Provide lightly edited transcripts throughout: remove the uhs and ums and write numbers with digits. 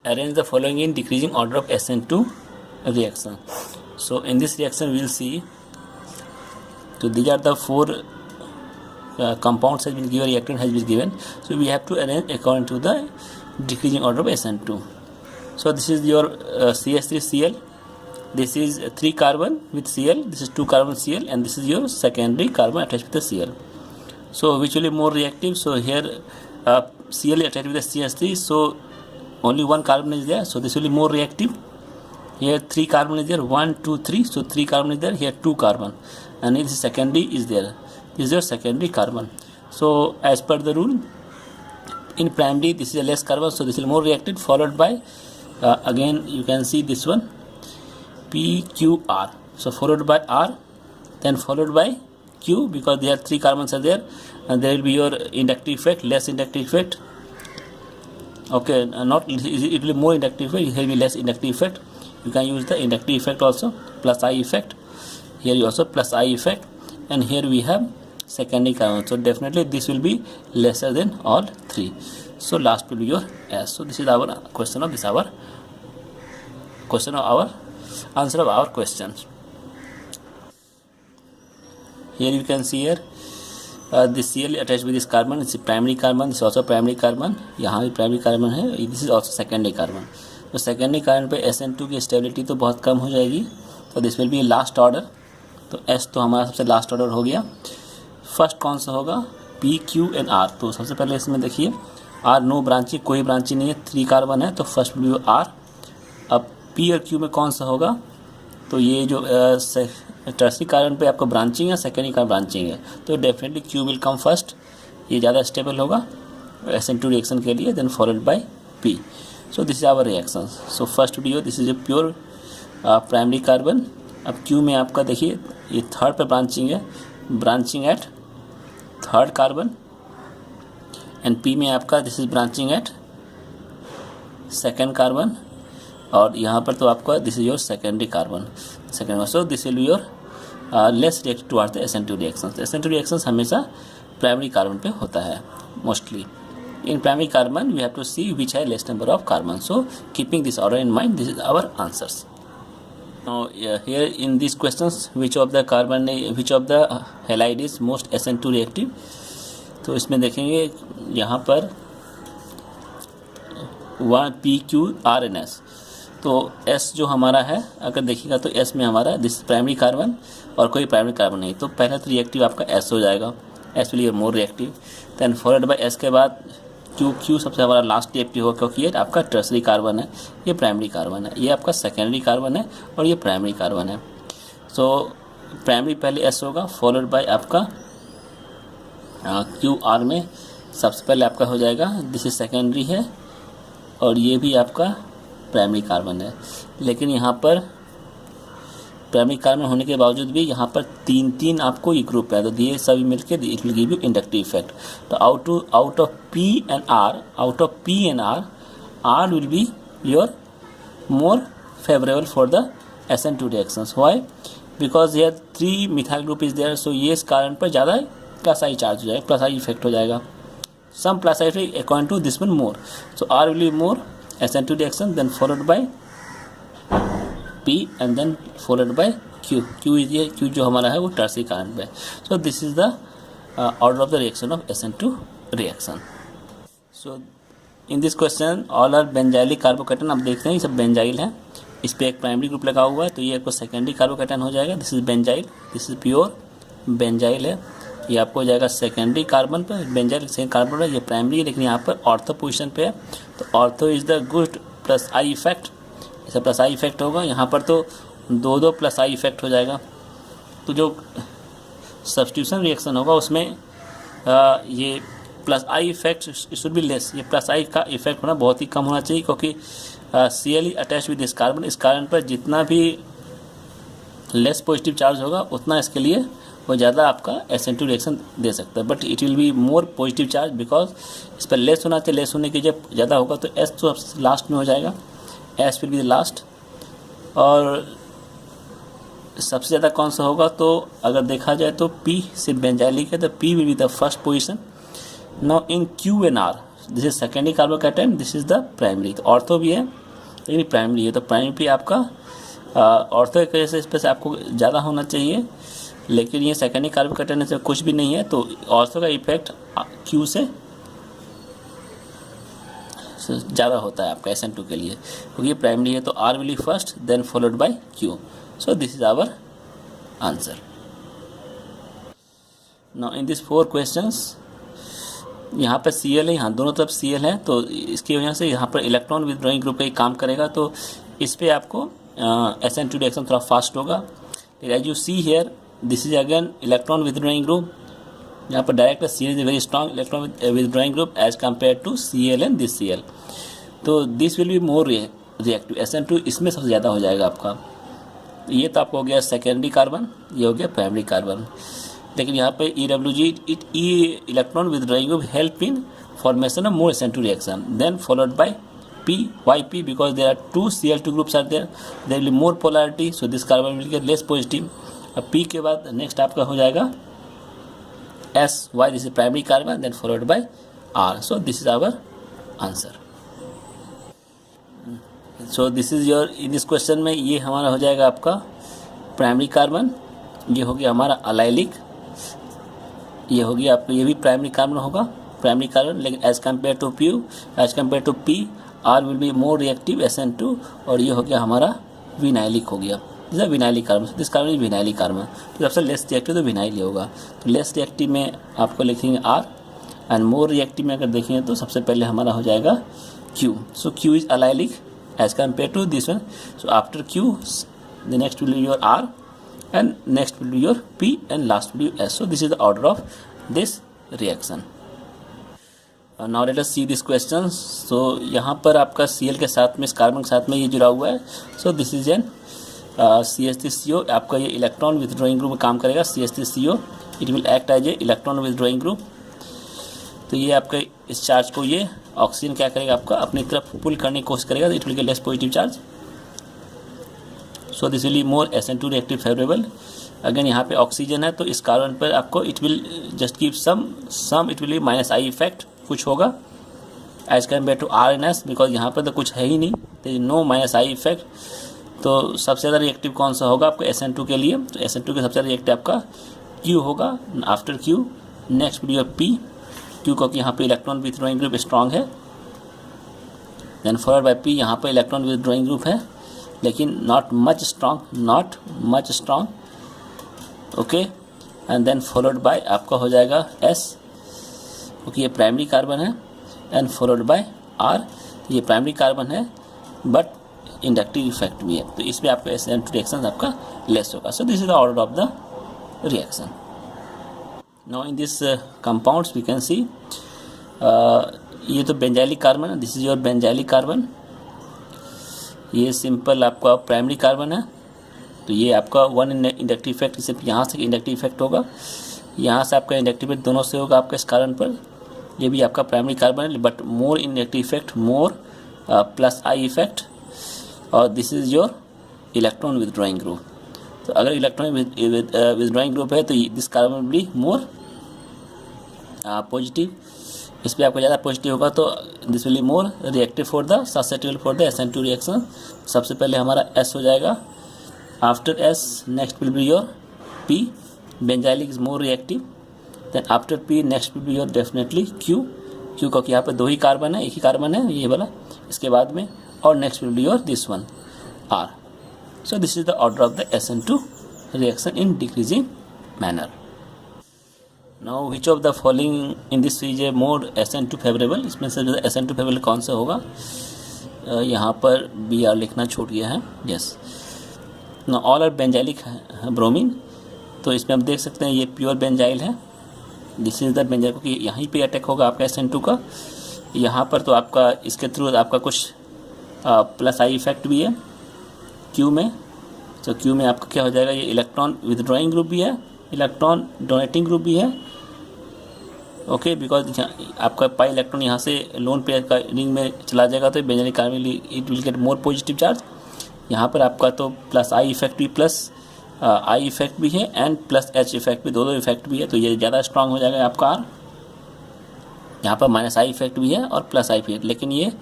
Arrange the following in decreasing order of SN2 reaction. So in this reaction we will see, so these are the four compounds has been given, reactant has been given, so we have to arrange according to the decreasing order of SN2. So this is your CH3Cl, this is 3 carbon with Cl, this is 2 carbon Cl, and this is your secondary carbon attached with the Cl. So which will be more reactive? So here Cl attached with the CH3, so only one carbon is there, so this will be more reactive. Here 3 carbon is there, 1 2 3, so 3 carbon is there, here 2 carbon, and this secondary is there, this is your secondary carbon. So as per the rule, in primary this is a less carbon, so this is more reactive, followed by again you can see this one PQR, so followed by R, then followed by Q, because there are 3 carbons are there, and there will be your inductive effect, less inductive effect. Okay, not it will be more inductive effect, here will be less inductive effect. You can use the inductive effect also, plus I effect. Here you also plus I effect, and here we have secondary carbon. So definitely this will be lesser than all 3. So last will be your S. So this is our question of this our question of our answer of our questions. Here you can see here this Cl attached with this carbon, it's primary carbon, this is also primary carbon, यहाँ भी primary carbon है, this is also secondary carbon. तो secondary carbon पे SN2 की stability तो बहुत कम हो जाएगी, तो this will B last order. तो S तो हमारा सबसे लास्ट ऑर्डर हो गया. फर्स्ट कौन सा होगा? P, Q and R. तो सबसे पहले इसमें देखिए R नो ब्रांची, कोई ब्रांची नहीं है, 3 कार्बन है, तो फर्स्ट विल बी R. अब P और Q में कौन सा होगा? तो ये जो टर्सरी कार्बन पे आपको ब्रांचिंग है, सेकेंडरी कार्बन ब्रांचिंग है, तो definitely Q will come first, ये ज़्यादा स्टेबल होगा SN2 रिएक्शन के लिए, then followed by P. So this is our reaction. So first video this is a pure primary carbon. अब Q में आपका देखिए ये थर्ड पे ब्रांचिंग है, branching at third carbon, and P में आपका this is branching at second carbon, और यहाँ पर तो आपका this is your secondary carbon, second. So this will be your less react towards the SN2 reactions. SN2 reactions हमेशा primary carbon पे होता है mostly. In primary carbon we have to see which has less number of carbon. So keeping this order in mind, this is our answers. Now here in these questions, which of the halide is most SN2 reactive? तो इसमें देखेंगे यहाँ पर 1 P Q R N S. तो S जो हमारा है, अगर देखिएगा तो S में हमारा दिस प्राइमरी कार्बन और कोई प्राइमरी कार्बन नहीं, तो पहला तो रिएक्टिव आपका S हो जाएगा, S will be more reactive. Then followed by S के बाद Q सबसे हमारा लास्ट रिएक्टिव होगा, क्योंकि ये आपका टर्सरी कार्बन है, ये प्राइमरी कार्बन है, ये आपका सेकेंडरी कार्बन है, और ये प्राइमरी कार्बन है. सो प्राइमरी पहले S होगा, फॉलोड बाय आपका QR में सबसे पहले आपका हो जाएगा, दिस इज सेकेंडरी है, और ये भी आपका प्राइमरी कार्बन है. लेकिन यहाँ पर प्राइमरी कार्बन होने के बावजूद भी यहाँ पर 3 आपको ये ग्रुप है, तो ये सभी मिलकर it will give you inductive effect. तो out of P and R, R will be your more favourable for the SN2 reactions. Why? Because here 3 methyl group is there, so ये इस कारण पर ज़्यादा प्लस आई चार्ज हो जाएगा, plus I effect हो जाएगा. Some plus I effect according to this one more. So R will be more SN2 reaction, then followed by P and then followed by Q. Q जो हमारा है वो tertiary carbon पे. So this is the order of the reaction of SN2 reaction. So in this question all are benzylic carbocation. आप देखते हैं ये सब बेंजाइल है, इस पर एक प्राइमरी ग्रुप लगा हुआ है, तो ये आपको सेकेंडरी कार्बोकेटन हो जाएगा. This is benzyl, this is pure benzyl है, ये आपको हो जाएगा सेकेंडरी कार्बन पर. बेंजाइल सेकेंड कार्बन है, ये प्राइमरी है, लेकिन यहाँ पर ऑर्थो पोजीशन पे है, तो ortho is the good plus I effect, ऐसा प्लस आई इफेक्ट होगा. यहाँ पर तो 2 प्लस आई इफेक्ट हो जाएगा. तो जो सब्स्टिट्यूशन रिएक्शन होगा उसमें ये plus I effect should be less, ये प्लस आई का इफेक्ट होना बहुत ही कम होना चाहिए, क्योंकि Cl attach with this carbon, इस कारण पर जितना भी लेस पॉजिटिव चार्ज होगा उतना इसके लिए वो ज़्यादा आपका SN2 रिएक्शन दे सकता है. But it will be more positive charge, because इस पर लेस होना चाहिए, लेस होने की जब ज़्यादा होगा तो S तो लास्ट में हो जाएगा, S will be the last. और सबसे ज़्यादा कौन सा होगा? तो अगर देखा जाए तो P सिर्फ बेंजाइलिक है, तो P will be the first position. Now in Q and R, this is secondary carbocation, this is the primary. तो ऑर्थो भी है लेकिन प्राइमरी है, तो प्राइमरी पे आपका ऑर्थो की वजह से इस पर आपको ज़्यादा होना चाहिए, लेकिन ये सेकेंडरी कार्बोकैटायन से कुछ भी नहीं है, तो ऑर्थो का इफेक्ट क्यू से ज़्यादा होता है आपका SN2 के लिए, क्योंकि प्राइमरी है। तो R will be first then followed by Q। So this is our answer. Now in this 4 questions, यहाँ पे Cl है, यहाँ दोनों तरफ Cl है, तो इसकी वजह से यहाँ पर इलेक्ट्रॉन विथड्रॉइंग ग्रुप का ही काम करेगा, तो इस पर आपको SN2 रिएक्शन थोड़ा फास्ट होगा। As you see here, this is again electron withdrawing group, यहाँ पर direct Cl is very strong electron withdrawing group as compare to Cl and this Cl। तो this will be more reactive, SN2 इसमें सबसे ज़्यादा हो जाएगा आपका। ये तो आपको हो गया सेकेंडरी कार्बन, ये हो गया प्राइमरी कार्बन। लेकिन यहाँ पे EWG electron withdrawing group help in formation of more SN2 reaction, then followed by P। Why P? Because there are 2 Cl2 groups are there, there will be more polarity, so this carbon will get less positive। अब P के बाद next आपका हो जाएगा S। Why? This is primary carbon, then followed by R, so this is our answer। so this is your in this question में ये हमारा हो जाएगा आपका प्राइमरी कार्बन, ये हो गया हमारा अलाइलिक, ये हो गया आपका, ये भी प्राइमरी कार्बन होगा, प्राइमरी कार्बन, लेकिन as compare to P R will be more reactive SN2, और ये हो गया हमारा विनाइलिक हो गया, this vinylic carbon, this carbon is vinylic carbon. तो सबसे लेस रिएक्टिव तो विनाइल ही होगा, तो लेस रिएक्टिव में आपको लिखेंगे R, एंड मोर रिएक्टिव में अगर देखेंगे तो सबसे पहले हमारा हो जाएगा Q। So Q is allylic as compare to this one, so after Q the next will be your R and next will be your P and last will be S। so this is the order of this reaction। now let us see these questions। so यहाँ पर आपका Cl के साथ में, इस carbon के साथ में ये जुड़ा हुआ है, so this is an CH3CO, आपका ये इलेक्ट्रॉन विथड्रॉइंग ग्रुप में काम करेगा, CH3CO it will act as a electron withdrawing group. तो ये आपका इस चार्ज को ये ऑक्सीजन क्या करेगा, आपका अपनी तरफ पुल करने की कोशिश करेगा, तो it will get less positive charge, so this will be more SN2 reactive favourable. Again यहाँ पे ऑक्सीजन है, तो इस कार्बन पर आपको it will just give some it will be minus I effect कुछ होगा as compare to R and S, because यहाँ पर तो कुछ है ही नहीं, तो नो माइनस I इफेक्ट। तो सबसे ज़्यादा रिएक्टिव कौन सा होगा आपका SN2 के लिए, तो SN2 के सबसे ज़्यादा रिएक्टिव आपका Q होगा, after Q next will be P, Q क्योंकि यहाँ पे इलेक्ट्रॉन विथड्रॉइंग ग्रुप स्ट्रॉन्ग है, देन फॉलोड बाय P, यहाँ पे इलेक्ट्रॉन विथड्रॉइंग ग्रुप है लेकिन not much strong, okay, and then followed by आपका हो जाएगा S, क्योंकि ये प्राइमरी कार्बन है, एंड फॉलोड बाय R, ये प्राइमरी कार्बन है बट इंडक्टिव इफेक्ट भी है, तो इसमें आपका SN2 रिएक्शन आपका लेस होगा। So this is the order of the reaction. Now in this compounds we can see, ये तो बेंजाइलिक कार्बन है, this is your benzylic carbon, ये सिंपल आपका प्राइमरी कार्बन है, तो ये आपका वन इंडक्टिव इफेक्ट, सिर्फ यहाँ से इंडक्टिव इफेक्ट होगा, यहाँ से आपका इंडक्टिव इफेक्ट दोनों से होगा आपका इस कार्बन पर, ये भी आपका प्राइमरी कार्बन है but more inductive effect, more plus I effect, और this is your electron withdrawing group. तो अगर इलेक्ट्रॉन विथड्रॉइंग ग्रुप है तो this carbon will be more positive, इस पर आपको ज़्यादा पॉजिटिव होगा, तो this will be more reactive for the susceptible for the SN2 reaction. सबसे पहले हमारा S हो जाएगा, after S next will be your P, benzylic is more reactive, then after P next will be your definitely Q क्योंकि यहाँ पे दो ही carbon है, एक ही कार्बन है ये वाला इसके बाद में, और next will be your this one R। So this is the order of the SN2 reaction in decreasing manner. Now which of the following in this is A more SN2 favourable, इसमें से SN2 favourable कौन सा होगा, यहाँ पर BR लिखना छूट गया है, yes. Now all are benzylic bromine, तो इसमें आप देख सकते हैं ये प्योर बेंजाइल है, दिस इज द बेंजाइल, क्योंकि यहीं पे अटैक होगा आपका SN2 का, यहाँ पर तो आपका इसके थ्रू आपका कुछ प्लस I इफेक्ट भी है Q में, तो Q में आपका क्या हो जाएगा, ये इलेक्ट्रॉन विथड्रॉइंग ग्रुप भी है, इलेक्ट्रॉन डोनेटिंग ग्रुप भी है, ओके, बिकॉज आपका पाई इलेक्ट्रॉन यहाँ से लोन पेयर का रिंग में चला जाएगा तो benzylic carbon it will get more positive charge. यहाँ पर आपका तो प्लस I इफेक्ट भी, प्लस I इफेक्ट भी है, एंड प्लस H इफेक्ट भी, दो इफेक्ट भी है, तो ये ज़्यादा स्ट्रांग हो जाएगा आपका R। यहाँ पर माइनस आई इफेक्ट भी है और प्लस आई इफेक्ट, लेकिन ये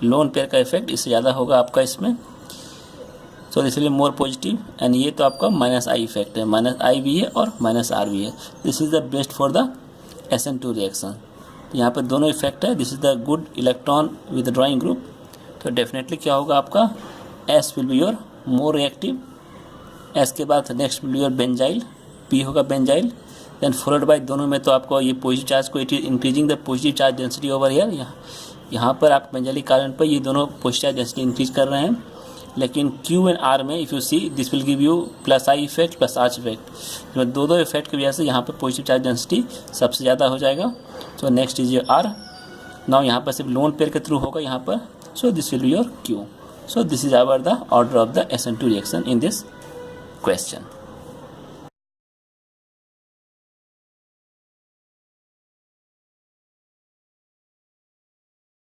लोन पेयर का इफेक्ट इससे ज़्यादा होगा आपका इसमें, सो इसलिए मोर पॉजिटिव। एंड ये तो आपका माइनस आई इफेक्ट है, माइनस आई भी है और माइनस आर भी है। This is the best for the SN2 reaction. यहाँ पर दोनों इफेक्ट है। This is the good electron with drawing group, तो डेफिनेटली क्या होगा आपका S will be your more reactive. S के बाद next will be your benzyl, P होगा बेंजाइल, देन फॉलोड बाय दोनों में तो आपको ये पॉजिटिव चार्ज को, it is increasing the positive charge density over here. यहाँ पर आप बेंजाइलिक कार्बन पर ये दोनों पॉजिटिव चार्ज डेंसिटी इंक्रीज कर रहे हैं, लेकिन Q एंड R में if you see this will give you plus I effect plus are effect. तो दो इफेक्ट की वजह से यहाँ पर पॉजिटिव चार्ज डेंसिटी सबसे ज़्यादा हो जाएगा। So next is your R। Now यहाँ पर सिर्फ लोन पेयर के थ्रू होगा यहाँ पर, so this will be your Q। So this is our the order of the SN2 reaction in this question।